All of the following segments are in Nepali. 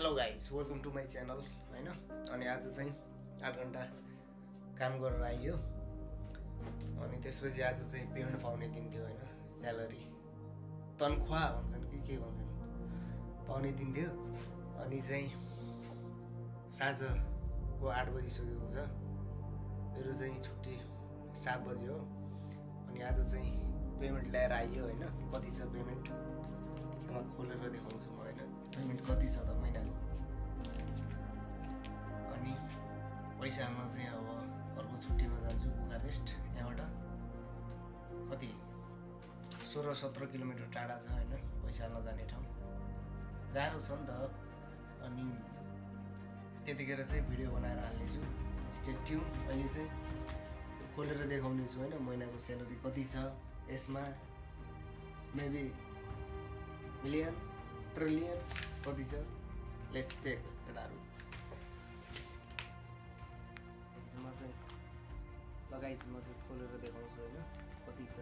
Hello guys, welcome to my channel होइन। अनि आज चाहिँ 8 घन्टा काम गरेर आइयो। अनि त्यसपछि आज चाहिँ पेमेन्ट पाउने दिन थियो होइन, स्यालेरी तनख्वाह भन्छन् कि के भन्छन्, पाउने दिन थियो। अनि चाहिँ साँझको 8 बजिसकेको छ। मेरो चाहिँ छुट्टी 7 बजी हो। अनि आज चाहिँ पेमेन्ट ल्याएर आइयो होइन। कति छ पेमेन्ट खोलेर देखाउँछु म होइन, पेमेन्ट कति छ त महिनाको। अनि पैसा हाल्न चाहिँ अब अर्को छुट्टीमा जान्छु बुखारेस्ट। यहाँबाट कति 16-17 किलोमिटर टाढा छ होइन पैसा हाल्न जाने ठाउँ, गाह्रो छ नि त। अनि त्यतिखेर चाहिँ भिडियो बनाएर हाल्नेछु, स्टे ट्युन। अहिले चाहिँ खोलेर देखाउने छु होइन महिनाको स्यालेरी कति छ यसमा। मेबी मिलियन ट्रिलियन कति छ, लेट्स चेक केटाहरू। म चाहिँ लगाइछु, म चाहिँ खोलेर देखाउँछु होइन कति छ।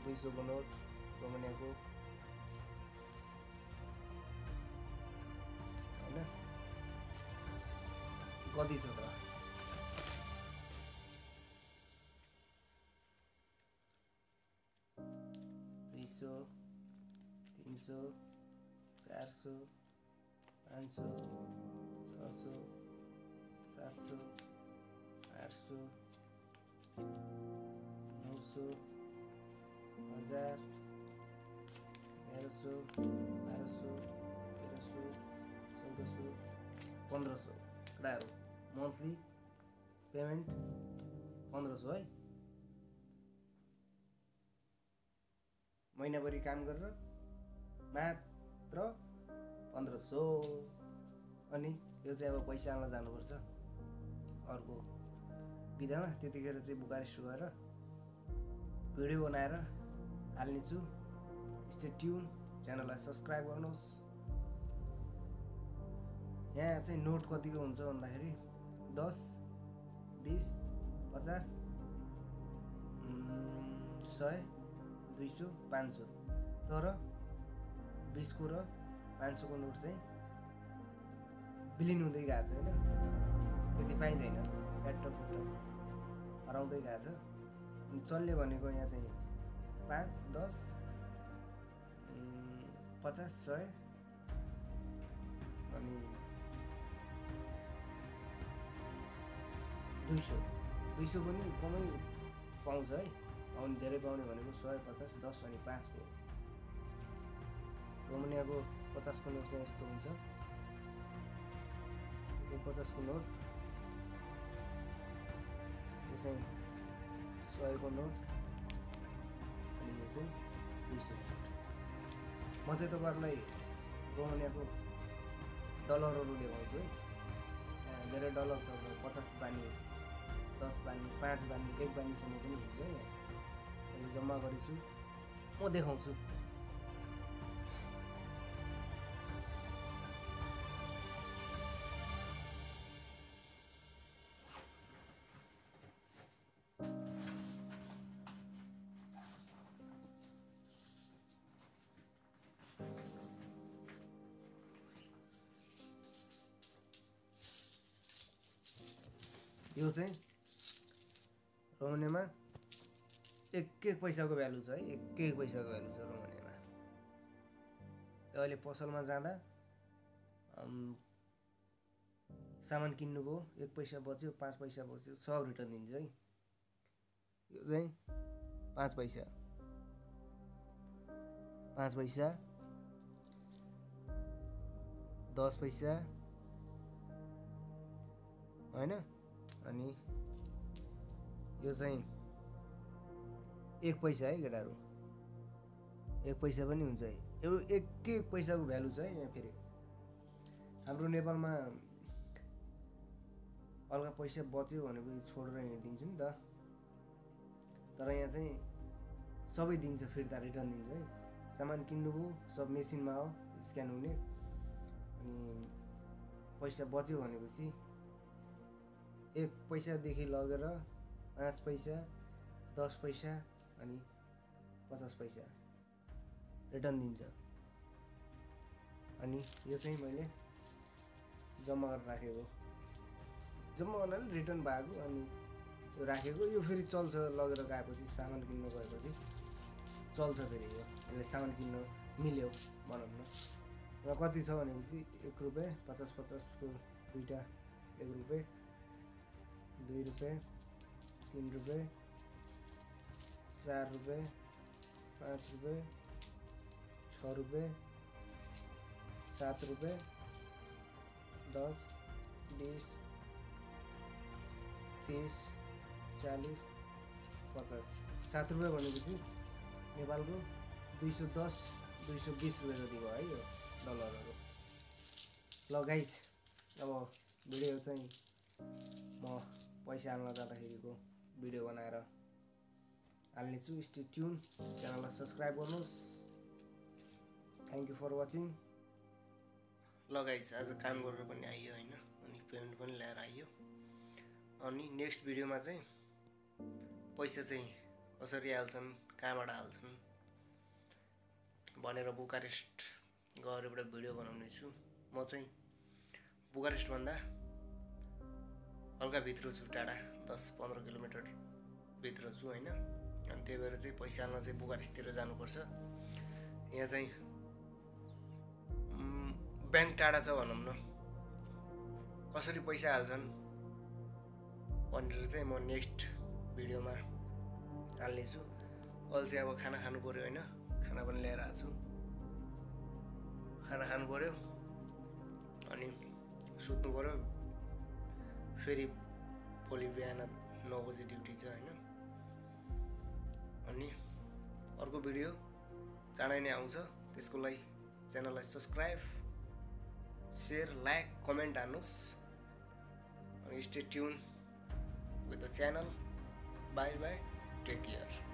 $200 को नोट रोमानियाको होइन कति छ त। $200, $300, $400, $500, $600, $700, $800, $900, $1000, $1100, $1200, $1300, $1400, $1500 केटाहरू। मन्थली पेमेन्ट 1500 है। महिनाभरि काम गरेर मात्र 1500। अनि यो चाहिँ अब पैसा हाल्न जानुपर्छ अर्को बिदामा। त्यतिखेर चाहिँ बुखारेस्ट गएर भिडियो बनाएर हाल्नेछु। स्टे ट्युन, च्यानललाई सब्सक्राइब गर्नुहोस्। यहाँ चाहिँ नोट कतिको हुन्छ भन्दाखेरि 10, 20, 50, 100, 200, 500। तर 20 को र 500 को नोट चाहिँ बिलिन हुँदै गएको छ होइन, त्यति पाइँदैन, प्याट्ट हराउँदै गएको छ। अनि चल्ने भनेको यहाँ चाहिँ 5, 10, 50, 100 अनि 200 पनि कमै पाउँछ है। अनि धेरै पाउने भनेको 100, 50, 10 अनि 5 को। रोमानियाको 50 को नोट चाहिँ यस्तो हुन्छ। यो चाहिँ 50 को नोट, यो चाहिँ 100 को नोट अनि यो चाहिँ 200 को नोट। म चाहिँ तपाईँहरूलाई रोमानियाको डलरहरू देखाउँछु है। धेरै डलर छ, 50 बानी, 10 बानी, 5 बानी, 1 बानीसम्म पनि हुन्छ है। अहिले जम्मा गरेछु, म देखाउँछु। यो चाहिँ रोमानियामा एक पैसाको भ्यालु छ है, एक पैसाको भ्यालु छ रोमानियामा। अहिले पसलमा जाँदा सामान किन्नुभयो, 1 पैसा बच्यो, 5 पैसा बच्यो, सब रिटर्न दिन्छ है। यो चाहिँ 5 पैसा, 5 पैसा, 10 पैसा होइन। अनि यो चाहिँ 1 पैसा है केटाहरू, 1 पैसा पनि हुन्छ है। यो एक पैसाको भ्यालु छ है। यहाँ फेरि हाम्रो नेपालमा हल्का पैसा बच्यो भनेपछि छोडेर हिँडिदिन्छु नि त। तर यहाँ चाहिँ सबै दिन्छ, फिर्ता रिटर्न दिन्छ है। सामान किन्नुभयो सब मेसिनमा हो स्क्यान हुने। अनि पैसा बच्यो भनेपछि 1 पैसादेखि लगेर 5 पैसा 10 पैसा अनि 50 पैसा रिटर्न दिन्छ। अनि यो चाहिँ मैले जम्मा गरेर राखेको, जम्मा गर्नाले रिटर्न भएको अनि यो राखेको। यो फेरि चल्छ, लगेर गएपछि सामान किन्न गएपछि चल्छ फेरि यो, यसले सामान किन्न मिल्यो भनौँ न। र कति छ भनेपछि 1 रुपैयाँ 50-50 को दुईटा 1 रुपैयाँ 2 रुपैयाँ 3 रुपैयाँ 4 रुपैयाँ 5 रुपैयाँ 6 रुपैयाँ 7 रुपैयाँ 10 20 30 40 50 7 रुपैयाँ भनेपछि नेपालको 210 220 रुपैयाँ जति भयो है यो डलरहरू। ल गाइस, अब भिडियो चाहिँ म पैसा हाल्न जाँदाखेरिको भिडियो बनाएर हाल्नेछु। स्टे ट्युन, च्यानललाई सब्सक्राइब गर्नुहोस्। Thank you for watching. ल गाइस, आज काम गरेर पनि आइयो होइन, अनि पेमेन्ट पनि ल्याएर आइयो। अनि नेक्स्ट भिडियोमा चाहिँ पैसा चाहिँ कसरी हाल्छन्, कहाँबाट हाल्छन् भनेर बुकारेस्ट गएर एउटा भिडियो बनाउने छु। म चाहिँ बुकारेस्टभन्दा हल्का भित्र छु, टाढा 10-15 किलोमिटर भित्र छु होइन। अनि त्यही भएर चाहिँ पैसा हाल्न चाहिँ बुकारेस्टतिर जानुपर्छ। यहाँ चाहिँ ब्याङ्क टाढा छ भनौँ न। कसरी पैसा हाल्छन् भनेर चाहिँ म नेक्स्ट भिडियोमा हाल्नेछु। अहिले चाहिँ अब खाना खानु पऱ्यो होइन, खाना पनि ल्याएर आएको छु। खाना खानु पऱ्यो अनि सुत्नु पऱ्यो। फेरि भोलि बिहान 9 बजे ड्युटी छ होइन। अनि अर्को भिडियो चाँडै नै आउँछ, त्यसको लागि च्यानललाई सब्सक्राइब शेयर लाइक कमेन्ट हान्नुहोस्। अनि stay tune with the channel. Bye bye, take care.